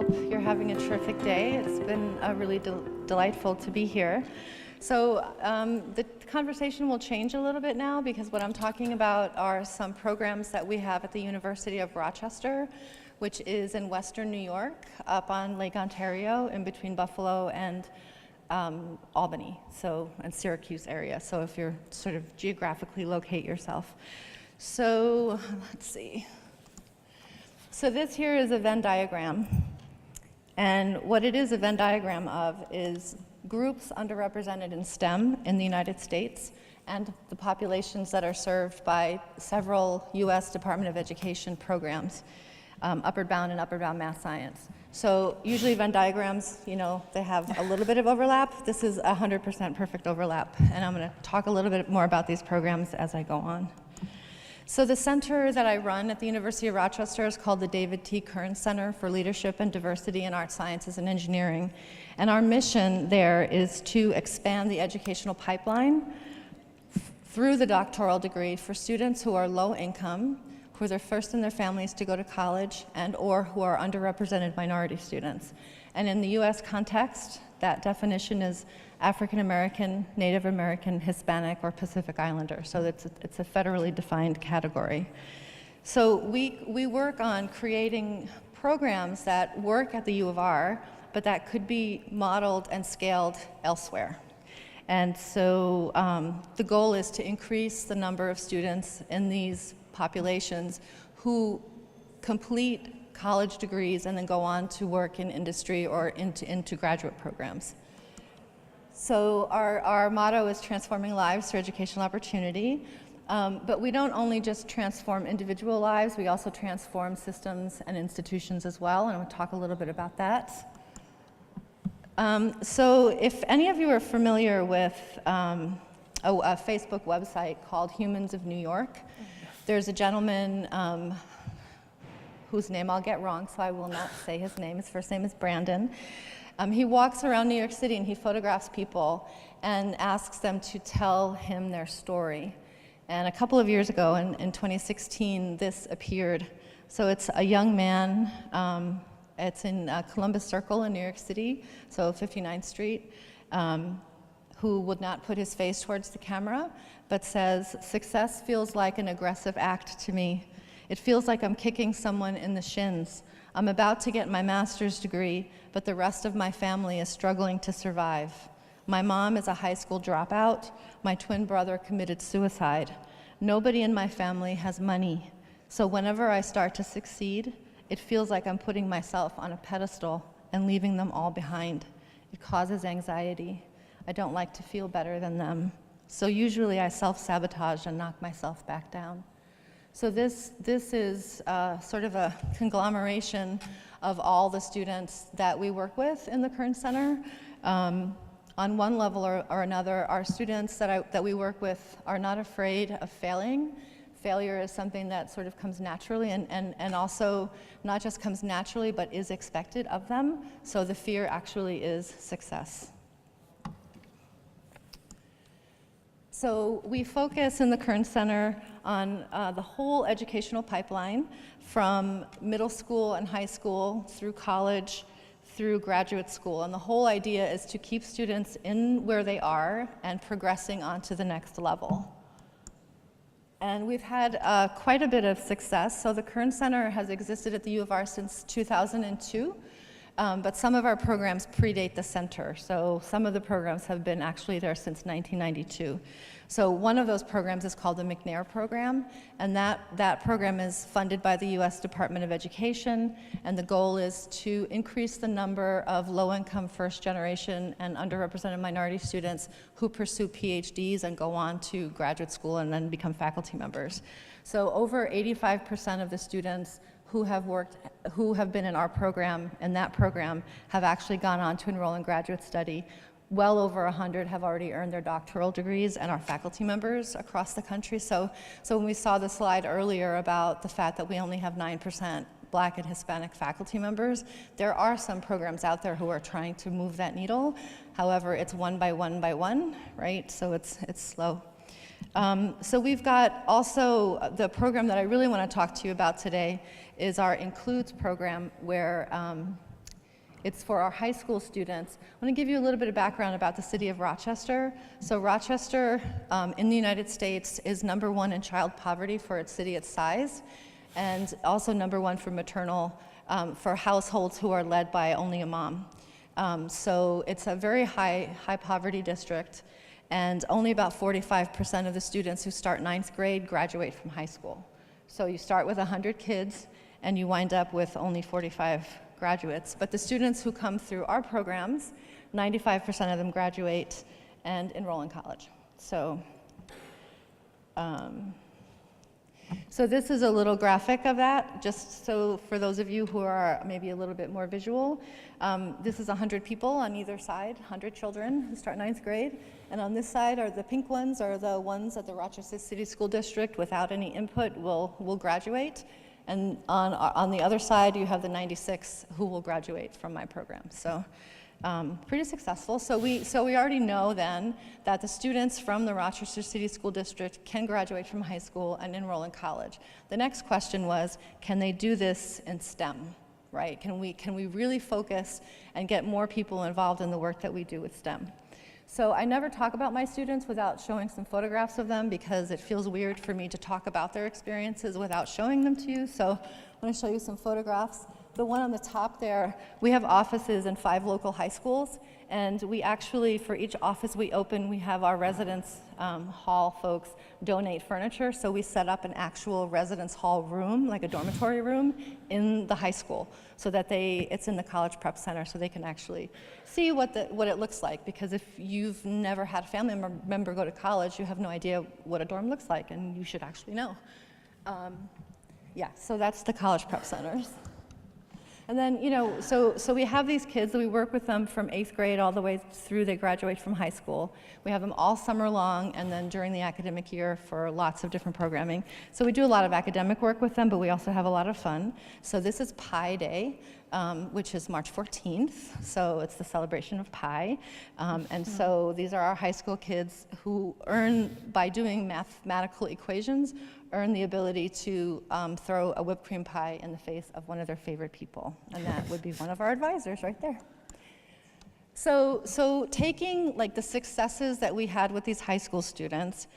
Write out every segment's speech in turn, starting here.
hope you're having a terrific day. It's been really delightful to be here. So the conversation will change a little bit now because what I'm talking about are some programs that we have at the University of Rochester, which is in Western New York, up on Lake Ontario, in between Buffalo and Albany, and Syracuse area. So if you're sort of geographically locate yourself. So let's see. So this here is a Venn diagram. And what it is a Venn diagram of is groups underrepresented in STEM in the United States and the populations that are served by several US Department of Education programs, Upward Bound and Upward Bound Math Science. So usually Venn diagrams, you know, they have a little bit of overlap. This is 100% perfect overlap. And I'm going to talk a little bit more about these programs as I go on. So the center that I run at the University of Rochester is called the David T. Curran Center for Leadership and Diversity in Art Sciences and Engineering. And our mission there is to expand the educational pipeline through the doctoral degree for students who are low income, who are the first in their families to go to college, and or who are underrepresented minority students. And in the US context, that definition is African American, Native American, Hispanic, or Pacific Islander. So it's a federally defined category. So we work on creating programs that work at the U of R, but that could be modeled and scaled elsewhere. And so the goal is to increase the number of students in these populations who complete college degrees and then go on to work in industry or into graduate programs. So our motto is transforming lives through educational opportunity. But we don't only just transform individual lives, we also transform systems and institutions as well, and I'll talk a little bit about that. So if any of you are familiar with a Facebook website called Humans of New York, there's a gentleman whose name I'll get wrong, so I will not say his name. His first name is Brandon. He walks around New York City and he photographs people and asks them to tell him their story. And a couple of years ago, in 2016, this appeared. So it's a young man, it's in Columbus Circle in New York City, so 59th Street, who would not put his face towards the camera, but says, "Success feels like an aggressive act to me. It feels like I'm kicking someone in the shins. I'm about to get my master's degree, but the rest of my family is struggling to survive. My mom is a high school dropout. My twin brother committed suicide. Nobody in my family has money. So whenever I start to succeed, it feels like I'm putting myself on a pedestal and leaving them all behind. It causes anxiety. I don't like to feel better than them. So usually I self-sabotage and knock myself back down." So this is sort of a conglomeration of all the students that we work with in the Curran Center. On one level or another, our students that we work with are not afraid of failing. Failure is something that sort of comes naturally and also not just comes naturally, but is expected of them. So the fear actually is success. So we focus in the Curran Center on the whole educational pipeline from middle school and high school through college, through graduate school. And the whole idea is to keep students in where they are and progressing on to the next level. And we've had quite a bit of success. So the Curran Center has existed at the U of R since 2002. But some of our programs predate the center. So some of the programs have been actually there since 1992. So one of those programs is called the McNair program, and that program is funded by the US Department of Education, and the goal is to increase the number of low-income first-generation and underrepresented minority students who pursue PhDs and go on to graduate school and then become faculty members. So over 85% of the students who have been in our program, in that program, have actually gone on to enroll in graduate study. Well over 100 have already earned their doctoral degrees and are faculty members across the country. So when we saw the slide earlier about the fact that we only have 9% Black and Hispanic faculty members, there are some programs out there who are trying to move that needle. However, it's one by one, right? So it's slow. So we've got also the program that I really want to talk to you about today is our Includes program, where It's for our high school students. I want to give you a little bit of background about the city of Rochester. So Rochester in the United States is #1 in child poverty for its city, its size, and also #1 for maternal, for households who are led by only a mom. So it's a very high poverty district, and only about 45% of the students who start 9th grade graduate from high school. So you start with 100 kids, and you wind up with only 45 graduates. But the students who come through our programs, 95% of them graduate and enroll in college. So this is a little graphic of that, just so for those of you who are maybe a little bit more visual. This is 100 people on either side, 100 children who start 9th grade. And on this side are the pink ones, are the ones at the Rochester City School District without any input will graduate. And on the other side, you have the 96 who will graduate from my program. So pretty successful. So we already know then that the students from the Rochester City School District can graduate from high school and enroll in college. The next question was, can they do this in STEM, right? Can we really focus and get more people involved in the work that we do with STEM? So I never talk about my students without showing some photographs of them, because it feels weird for me to talk about their experiences without showing them to you. So I'm going to show you some photographs. The one on the top there, we have offices in 5 local high schools, and we actually, for each office we open, we have our residence hall folks donate furniture. So we set up an actual residence hall room, like a dormitory room, in the high school, so that it's in the college prep center, so they can actually see what it looks like. Because if you've never had a family member go to college, you have no idea what a dorm looks like, and you should actually know. Yeah, so that's the college prep centers. And then, so we have these kids that we work with them from 8th grade all the way through they graduate from high school. We have them all summer long, and then during the academic year for lots of different programming. So we do a lot of academic work with them, but we also have a lot of fun. So this is Pi Day, which is March 14th. So it's the celebration of Pi. And so these are our high school kids who earn, by doing mathematical equations, earn the ability to throw a whipped cream pie in the face of one of their favorite people. And that would be one of our advisors right there. So taking like the successes that we had with these high school students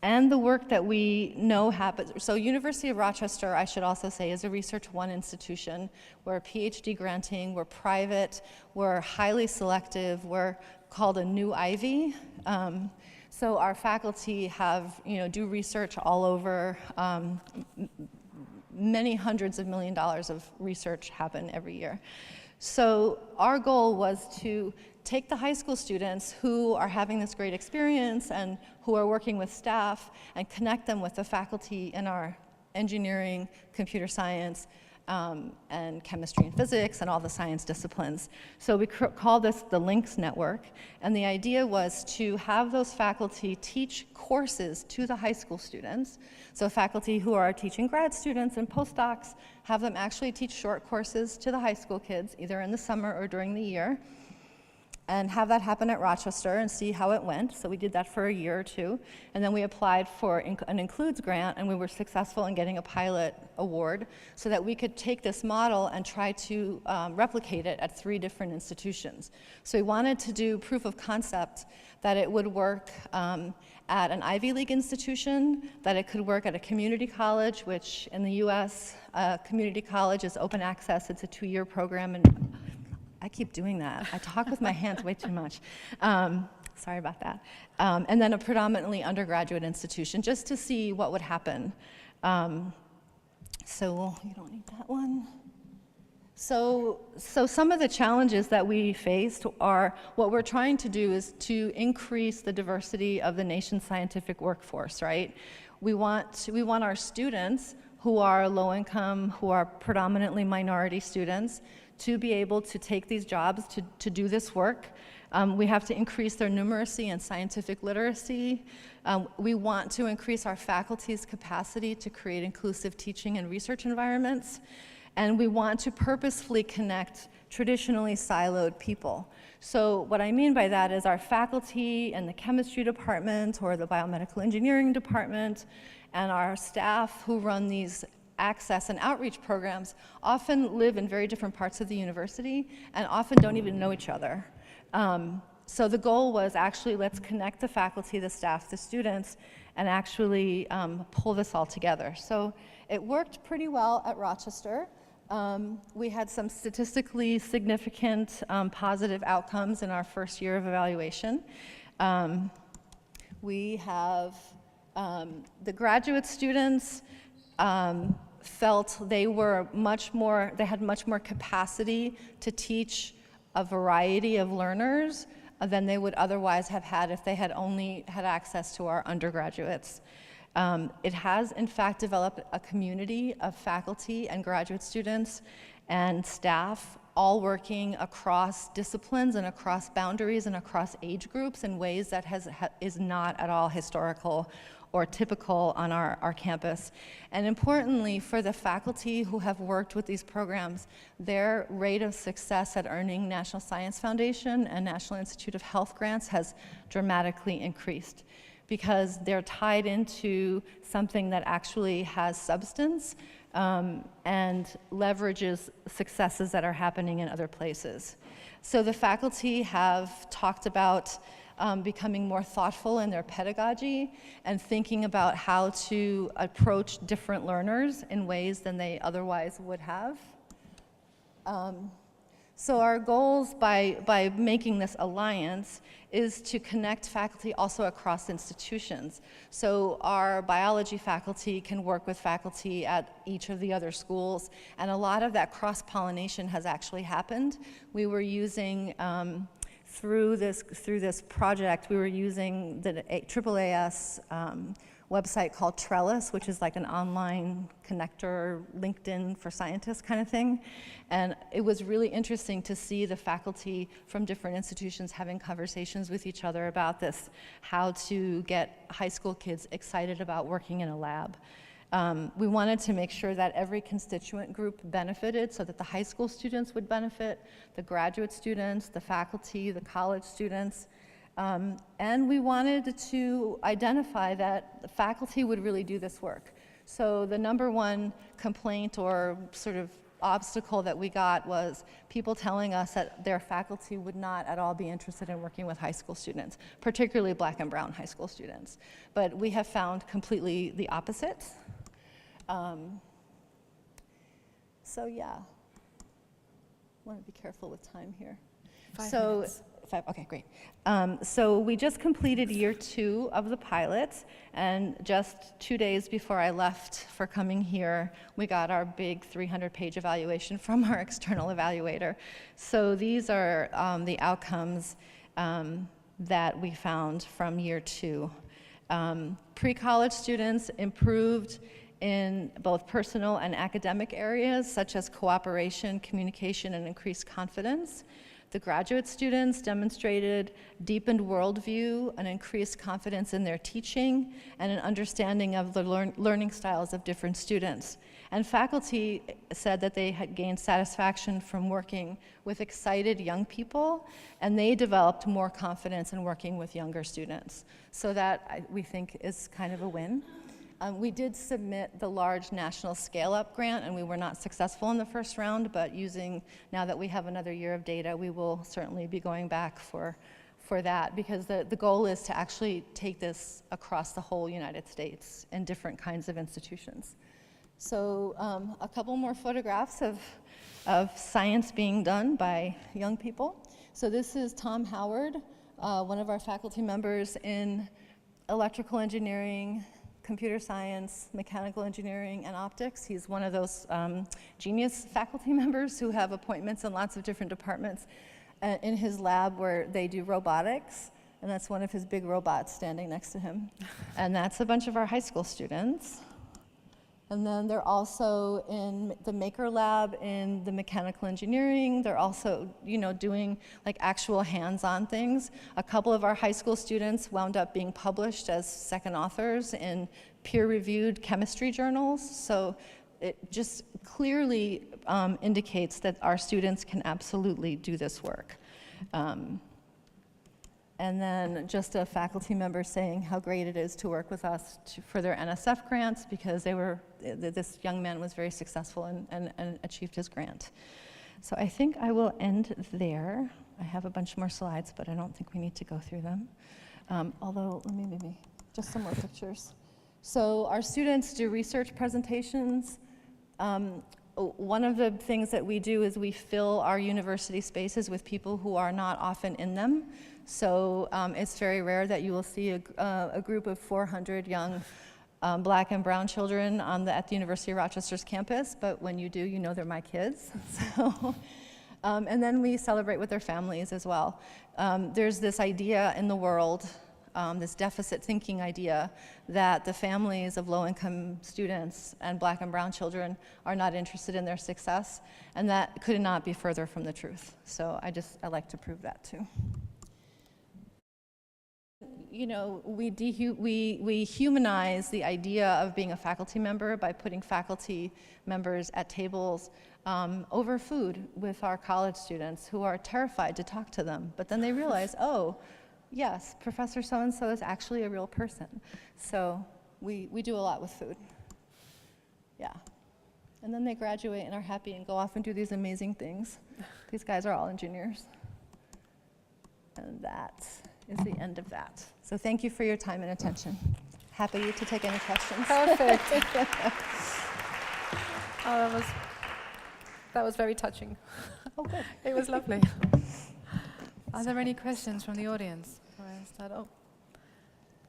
and the work that we know happens. So University of Rochester, I should also say, is a Research 1 institution. We're PhD granting, we're private, we're highly selective, we're called a new Ivy. So our faculty do research all over. Many hundreds of $1 million of research happen every year. So our goal was to take the high school students who are having this great experience and who are working with staff and connect them with the faculty in our engineering, computer science, and chemistry and physics and all the science disciplines. So we call this the Links Network, and the idea was to have those faculty teach courses to the high school students. So faculty who are teaching grad students and postdocs, have them actually teach short courses to the high school kids, either in the summer or during the year, and have that happen at Rochester and see how it went. So we did that for a year or two, and then we applied for an Includes grant, and we were successful in getting a pilot award so that we could take this model and try to replicate it at 3 different institutions. So we wanted to do proof of concept that it would work at an Ivy League institution, that it could work at a community college, which in the US, community college is open access. It's a 2-year program, and I keep doing that. I talk with my hands way too much. Sorry about that. And then a predominantly undergraduate institution, just to see what would happen. So you don't need that one. So some of the challenges that we faced are, what we're trying to do is to increase the diversity of the nation's scientific workforce, right? We want our students who are low income, who are predominantly minority students, to be able to take these jobs, to do this work. We have to increase their numeracy and scientific literacy. We want to increase our faculty's capacity to create inclusive teaching and research environments. And we want to purposefully connect traditionally siloed people. So what I mean by that is our faculty in the chemistry department or the biomedical engineering department and our staff who run these access and outreach programs often live in very different parts of the university and often don't even know each other. So the goal was actually, let's connect the faculty, the staff, the students, and actually pull this all together. So it worked pretty well at Rochester. We had some statistically significant positive outcomes in our first year of evaluation. We have the graduate students felt they had much more capacity to teach a variety of learners than they would otherwise have had if they had only had access to our undergraduates. It has, in fact, developed a community of faculty and graduate students and staff all working across disciplines and across boundaries and across age groups in ways that is not at all historical or typical on our campus. And importantly, for the faculty who have worked with these programs, their rate of success at earning National Science Foundation and National Institute of Health grants has dramatically increased because they're tied into something that actually has substance and leverages successes that are happening in other places. So the faculty have talked about becoming more thoughtful in their pedagogy and thinking about how to approach different learners in ways than they otherwise would have. So our goals by making this alliance is to connect faculty also across institutions. So our biology faculty can work with faculty at each of the other schools, and a lot of that cross-pollination has actually happened. We were using through this project, we were using the AAAS website called Trellis, which is like an online connector, LinkedIn for scientists kind of thing. And it was really interesting to see the faculty from different institutions having conversations with each other about this, how to get high school kids excited about working in a lab. We wanted to make sure that every constituent group benefited so that the high school students would benefit, the graduate students, the faculty, the college students. And we wanted to identify that the faculty would really do this work. So the number one complaint or sort of obstacle that we got was people telling us that their faculty would not at all be interested in working with high school students, particularly Black and brown high school students. But we have found completely the opposite. So yeah, I want to be careful with time here. 5 minutes. Okay, great. So we just completed year 2 of the pilot, and just 2 days before I left for coming here, we got our big 300-page evaluation from our external evaluator. So these are the outcomes that we found from year 2. Pre-college students improved in both personal and academic areas, such as cooperation, communication, and increased confidence. The graduate students demonstrated deepened worldview, an increased confidence in their teaching, and an understanding of the learning styles of different students. And faculty said that they had gained satisfaction from working with excited young people, and they developed more confidence in working with younger students. So that, we think, is kind of a win. We did submit the large national scale-up grant, and we were not successful in the first round, but now that we have another year of data, we will certainly be going back for that, because the goal is to actually take this across the whole United States in different kinds of institutions. So a couple more photographs of science being done by young people. So this is Tom Howard, one of our faculty members in electrical engineering, computer science, mechanical engineering, and optics. He's one of those genius faculty members who have appointments in lots of different departments in his lab where they do robotics, and that's one of his big robots standing next to him. And that's a bunch of our high school students. And then they're also in the Maker Lab in the mechanical engineering. They're also, doing like actual hands-on things. A couple of our high school students wound up being published as second authors in peer-reviewed chemistry journals. So it just clearly indicates that our students can absolutely do this work. And And then just a faculty member saying how great it is to work with us for their NSF grants, because this young man was very successful and achieved his grant. So I think I will end there. I have a bunch more slides, but I don't think we need to go through them. Although, let me maybe just some more pictures. So our students do research presentations. One of the things that we do is we fill our university spaces with people who are not often in them. So it's very rare that you will see a group of 400 young Black and brown children at the University of Rochester's campus, but when you do, you know they're my kids. So, and then we celebrate with their families as well. There's this idea in the world, this deficit thinking idea, that the families of low-income students and Black and brown children are not interested in their success, and that could not be further from the truth. So I like to prove that too. You know, we humanize the idea of being a faculty member by putting faculty members at tables over food with our college students who are terrified to talk to them. But then they realize, oh, yes, Professor so-and-so is actually a real person. So we do a lot with food. Yeah. And then they graduate and are happy and go off and do these amazing things. These guys are all engineers. And that is the end of that. So thank you for your time and attention. Happy to take any questions. Perfect. Oh, that was very touching. Oh, good. It was lovely. Are there any questions from the audience? Before I start? Oh,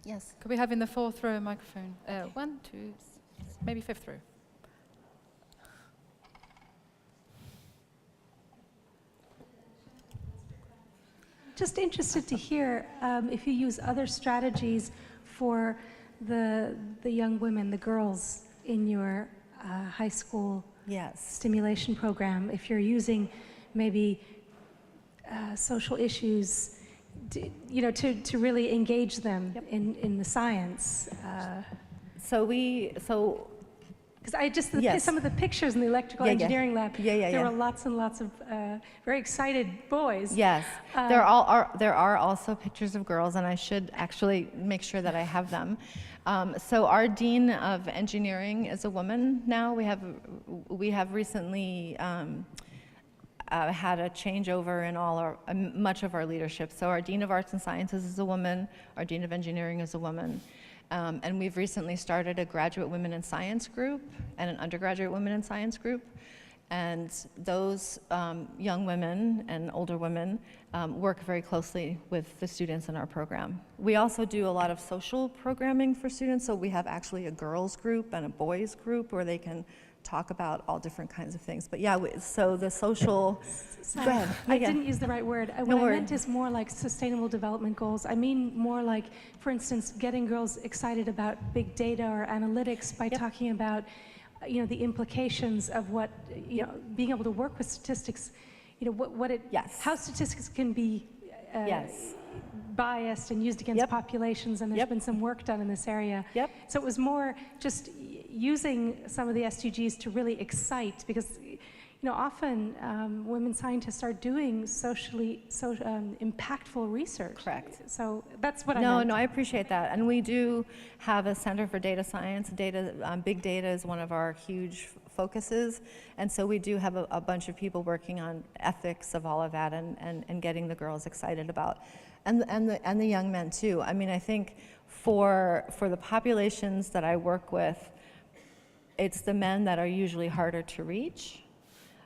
yes. could we have in the fourth row microphone? 1, 2, maybe fifth row. Just interested to hear if you use other strategies for the young women, the girls in your high school stimulation program. If you're using maybe social issues, to really engage them in the science. Because some of the pictures in the electrical engineering lab, there were lots and lots of very excited boys. Yes, there are also pictures of girls, and I should actually make sure that I have them. So our dean of engineering is a woman now. We have recently had a changeover in much of our leadership. So our dean of arts and sciences is a woman. Our dean of engineering is a woman. And we've recently started a graduate women in science group and an undergraduate women in science group. And those young women and older women work very closely with the students in our program. We also do a lot of social programming for students. So we have actually a girls group and a boys group where they can talk about all different kinds of things. But yeah, so the social, go ahead. I didn't use the right word. What I meant is more like sustainable development goals. I mean more like, for instance, getting girls excited about big data or analytics by talking about, the implications of what, being able to work with statistics, how statistics can be biased and used against populations, and there's been some work done in this area. So it was more just using some of the SDGs to really excite, because often women scientists are doing socially impactful research. Correct. So that's what I meant. No, I appreciate that. And we do have a Center for Data Science. Big data is one of our huge focuses. And so we do have a bunch of people working on ethics of all of that and getting the girls excited about, and the young men too. I mean, I think for the populations that I work with, it's the men that are usually harder to reach.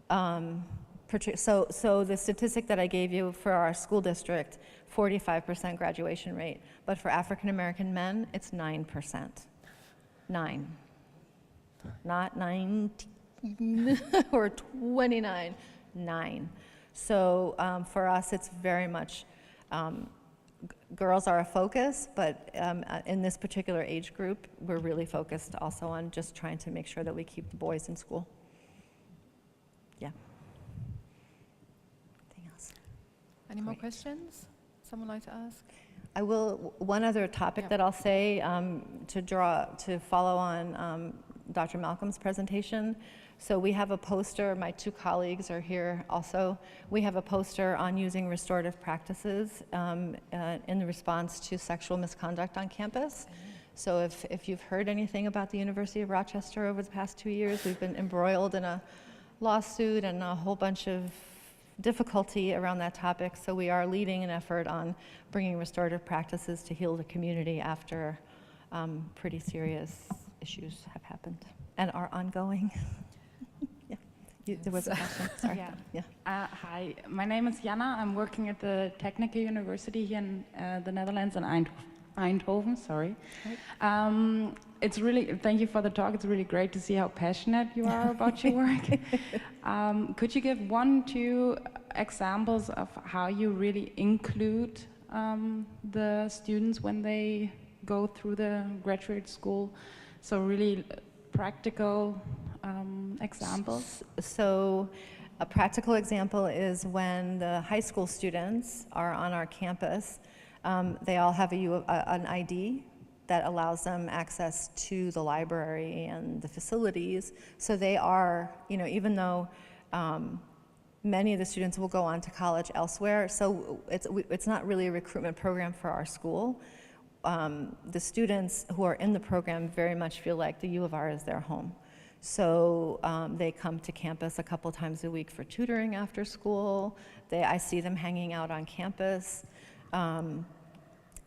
So the statistic that I gave you for our school district, 45% graduation rate, but for African American men, it's 9%. 9. Not 19 or 29, 9. So for us, it's very much, girls are a focus, but in this particular age group, we're really focused also on just trying to make sure that we keep the boys in school. Yeah. Anything else? Any more questions? Someone like to ask? I will. One other topic that I'll say to follow on Dr. Malcolm's presentation. So we have a poster, my two colleagues are here also. We have a poster on using restorative practices in response to sexual misconduct on campus. So if you've heard anything about the University of Rochester over the past 2 years, we've been embroiled in a lawsuit and a whole bunch of difficulty around that topic. So we are leading an effort on bringing restorative practices to heal the community after pretty serious issues have happened and are ongoing. There was a question, sorry. Yeah. Hi, my name is Jana. I'm working at the Technical University here in the Netherlands in Eindhoven, sorry. Right. It's really, thank you for the talk. It's really great to see how passionate you are about your work. Could you give 1, 2 examples of how you really include the students when they go through the graduate school? So really practical examples? So a practical example is when the high school students are on our campus, they all have an ID that allows them access to the library and the facilities. So they are, even though many of the students will go on to college elsewhere, so it's not really a recruitment program for our school. The students who are in the program very much feel like the U of R is their home. So they come to campus a couple times a week for tutoring after school. I see them hanging out on campus.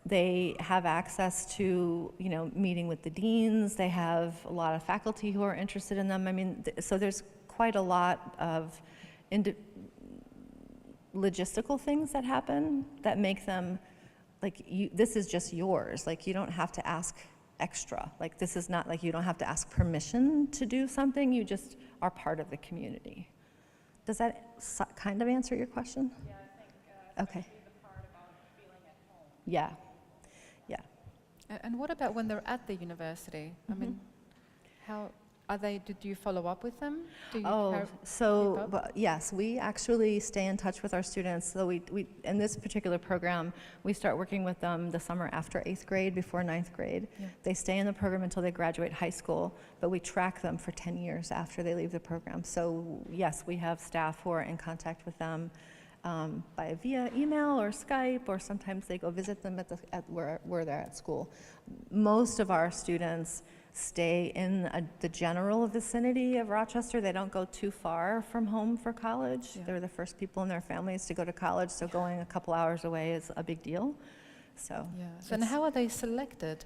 They have access to, meeting with the deans. They have a lot of faculty who are interested in them. I mean, so there's quite a lot of logistical things that happen that make them, this is just yours. You don't have to ask extra. This is not you don't have to ask permission to do something. You just are part of the community. Does that kind of answer your question? Yeah, I think okay. The part about feeling at home. Yeah. And what about when they're at the university? I mean, how are they? Do you follow up with them? Do you yes, we actually stay in touch with our students. So we in this particular program, we start working with them the summer after 8th grade, before 9th grade. Yeah. They stay in the program until they graduate high school, but we track them for 10 years after they leave the program. So yes, we have staff who are in contact with them via email or Skype, or sometimes they go visit them where they're at school. Most of our students stay in the general vicinity of Rochester. They don't go too far from home for college. Yeah. They're the first people in their families to go to college, so going a couple hours away is a big deal. So, and how are they selected?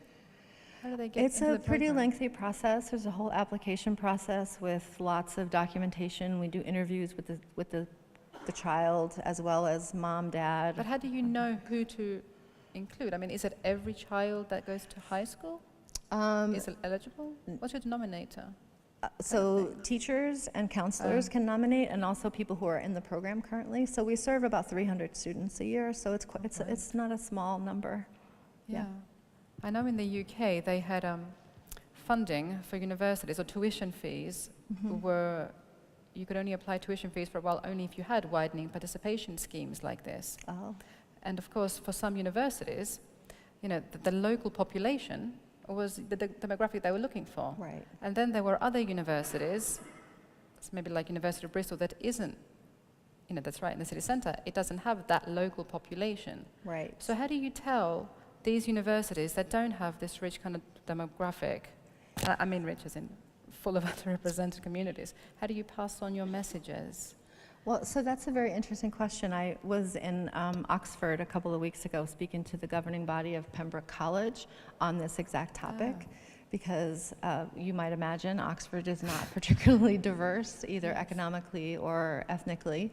How do they get It's into a the pretty program? lengthy process. There's a whole application process with lots of documentation. We do interviews with the child, as well as mom, dad. But how do you know who to include? I mean, is it every child that goes to high school? Is it eligible? What's your denominator? So teachers and counselors can nominate, and also people who are in the program currently. So we serve about 300 students a year, so it's not a small number. Yeah. I know in the UK they had funding for universities, or tuition fees were, you could only apply tuition fees for a while only if you had widening participation schemes like this. Oh. And of course, for some universities, the local population was the demographic they were looking for. Right. And then there were other universities, maybe like University of Bristol, that isn't, that's right in the city centre, it doesn't have that local population. Right. So how do you tell these universities that don't have this rich kind of demographic, I mean rich as in full of underrepresented communities, how do you pass on your messages? Well, so that's a very interesting question. I was in Oxford a couple of weeks ago speaking to the governing body of Pembroke College on this exact topic, because you might imagine Oxford is not particularly diverse, either economically or ethnically.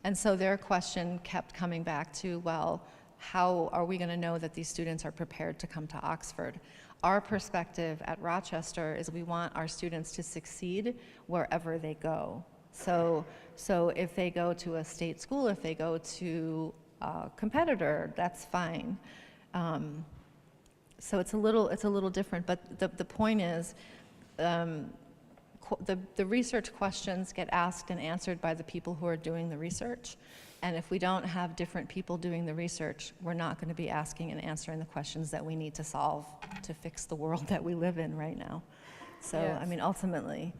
And so their question kept coming back to, well, how are we going to know that these students are prepared to come to Oxford? Our perspective at Rochester is we want our students to succeed wherever they go. So if they go to a state school, if they go to a competitor, that's fine. So it's a little different, but the point is, the research questions get asked and answered by the people who are doing the research. And if we don't have different people doing the research, we're not going to be asking and answering the questions that we need to solve to fix the world that we live in right now. So, yes. I mean, ultimately,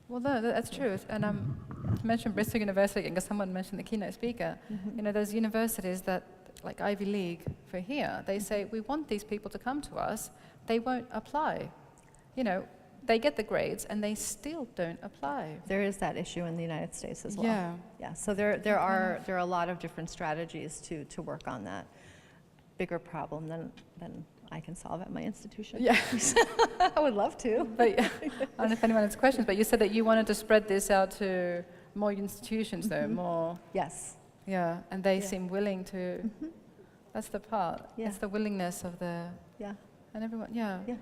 Well, no, that's true. And to mention Bristol University again, because someone mentioned the keynote speaker. You know, there's universities that, like Ivy League for here, they say, we want these people to come to us. They won't apply. You know, they get the grades and they still don't apply. There is that issue in the United States as well. Yeah. Yeah. So there are a lot of different strategies to work on that bigger problem than I can solve at my institution. Yeah. I would love to. But I don't know if anyone has questions, but you said that you wanted to spread this out to more institutions, though, more. Yes. Yeah, and they Yeah. seem willing to. That's the part. Yeah. It's the willingness of the. Yeah. And everyone, yeah. Yeah.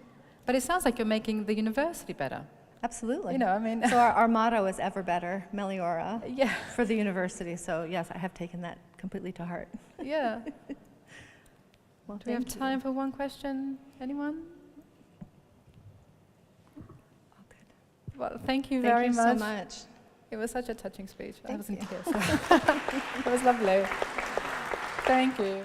But it sounds like you're making the university better. Absolutely. You know, I mean. So our motto is ever better, Meliora, Yeah. for the university. So yes, I have taken that completely to heart. Yeah. Well, Do we have thank you. time for one question? Anyone? Oh, good. Well, thank you Thank very you much. so much. It was such a touching speech. I Thank was in you. tears. It was lovely. Thank you.